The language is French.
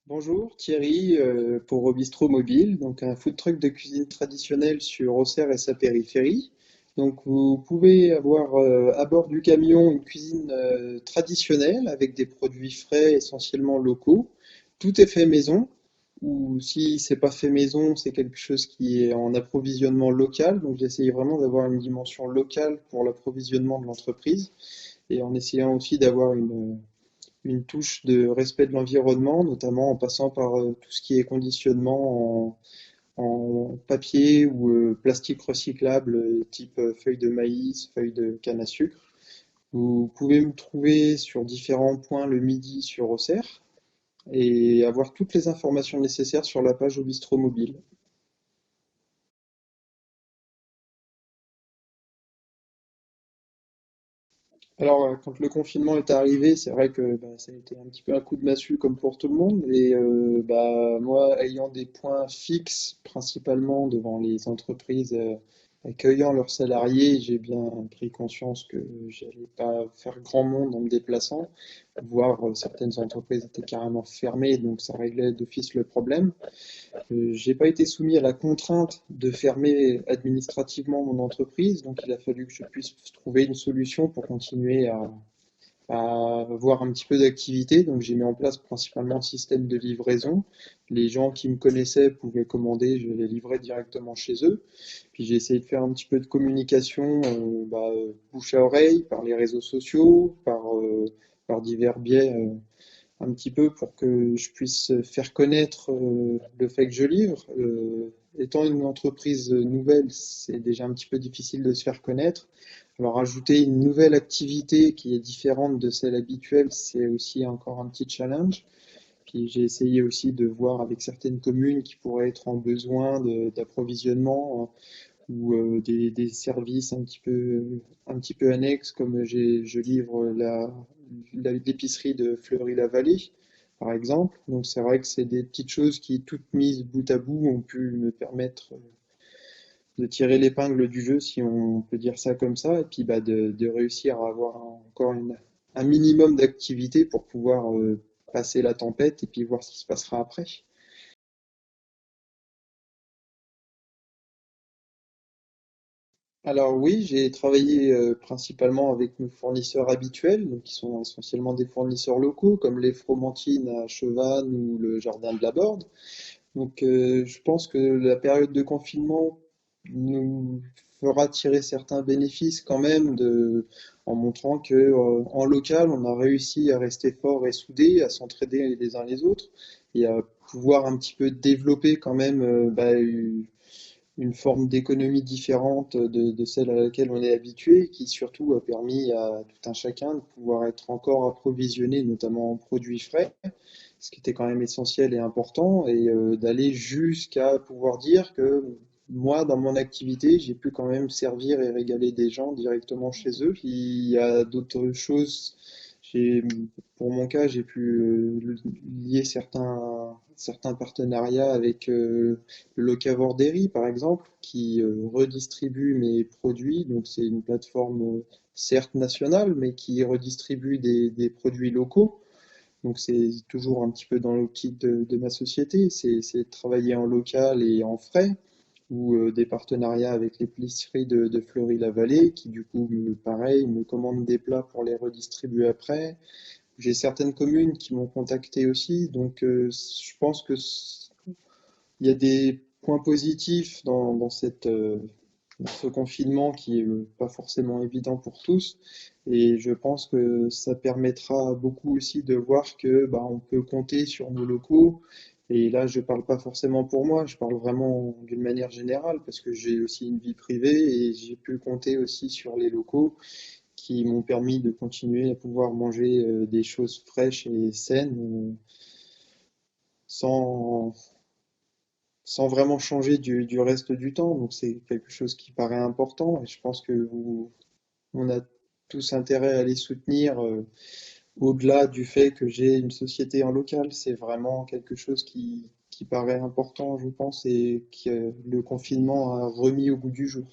Bonjour Thierry, pour Robistro Mobile, donc un food truck de cuisine traditionnelle sur Auxerre et sa périphérie. Donc vous pouvez avoir à bord du camion une cuisine traditionnelle avec des produits frais essentiellement locaux. Tout est fait maison, ou si c'est pas fait maison, c'est quelque chose qui est en approvisionnement local. Donc j'essaye vraiment d'avoir une dimension locale pour l'approvisionnement de l'entreprise et en essayant aussi d'avoir une touche de respect de l'environnement, notamment en passant par tout ce qui est conditionnement en papier ou plastique recyclable, type feuilles de maïs, feuilles de canne à sucre. Vous pouvez me trouver sur différents points le midi sur Auxerre et avoir toutes les informations nécessaires sur la page au bistrot mobile. Alors, quand le confinement est arrivé, c'est vrai que bah, ça a été un petit peu un coup de massue comme pour tout le monde. Et bah, moi, ayant des points fixes principalement devant les entreprises accueillant leurs salariés, j'ai bien pris conscience que j'allais pas faire grand monde en me déplaçant, voire certaines entreprises étaient carrément fermées, donc ça réglait d'office le problème. J'ai pas été soumis à la contrainte de fermer administrativement mon entreprise, donc il a fallu que je puisse trouver une solution pour continuer à avoir un petit peu d'activité. Donc j'ai mis en place principalement un système de livraison. Les gens qui me connaissaient pouvaient commander, je les livrais directement chez eux. Puis j'ai essayé de faire un petit peu de communication bouche à oreille, par les réseaux sociaux, par divers biais un petit peu pour que je puisse faire connaître le fait que je livre. Étant une entreprise nouvelle, c'est déjà un petit peu difficile de se faire connaître. Alors ajouter une nouvelle activité qui est différente de celle habituelle, c'est aussi encore un petit challenge. Puis j'ai essayé aussi de voir avec certaines communes qui pourraient être en besoin d'approvisionnement ou des services un petit peu annexes, comme je livre l'épicerie de Fleury-la-Vallée, par exemple. Donc c'est vrai que c'est des petites choses qui, toutes mises bout à bout, ont pu me permettre de tirer l'épingle du jeu, si on peut dire ça comme ça, et puis bah, de réussir à avoir encore un minimum d'activité pour pouvoir passer la tempête et puis voir ce qui se passera après. Alors oui, j'ai travaillé principalement avec nos fournisseurs habituels, donc qui sont essentiellement des fournisseurs locaux, comme les Fromentines à Chevannes ou le Jardin de la Borde. Donc je pense que la période de confinement nous fera tirer certains bénéfices quand même en montrant que en local, on a réussi à rester fort et soudé, à s'entraider les uns les autres et à pouvoir un petit peu développer quand même une forme d'économie différente de celle à laquelle on est habitué, qui surtout a permis à tout un chacun de pouvoir être encore approvisionné, notamment en produits frais, ce qui était quand même essentiel et important, et d'aller jusqu'à pouvoir dire que moi, dans mon activité, j'ai pu quand même servir et régaler des gens directement chez eux. Puis il y a d'autres choses. J'ai, pour mon cas, j'ai pu lier certains partenariats avec le Locavor par exemple, qui redistribue mes produits. Donc c'est une plateforme certes nationale, mais qui redistribue des produits locaux. Donc c'est toujours un petit peu dans l'optique de ma société, c'est de travailler en local et en frais, ou des partenariats avec l'épicerie de Fleury-la-Vallée, qui du coup, pareil, me commandent des plats pour les redistribuer après. J'ai certaines communes qui m'ont contacté aussi, donc je pense que il y a des points positifs dans ce confinement qui est pas forcément évident pour tous. Et je pense que ça permettra beaucoup aussi de voir que bah, on peut compter sur nos locaux. Et là, je parle pas forcément pour moi, je parle vraiment d'une manière générale parce que j'ai aussi une vie privée et j'ai pu compter aussi sur les locaux qui m'ont permis de continuer à pouvoir manger des choses fraîches et saines sans, sans vraiment changer du reste du temps. Donc c'est quelque chose qui paraît important et je pense que on a tous intérêt à les soutenir au-delà du fait que j'ai une société en local. C'est vraiment quelque chose qui paraît important, je pense, et que le confinement a remis au goût du jour.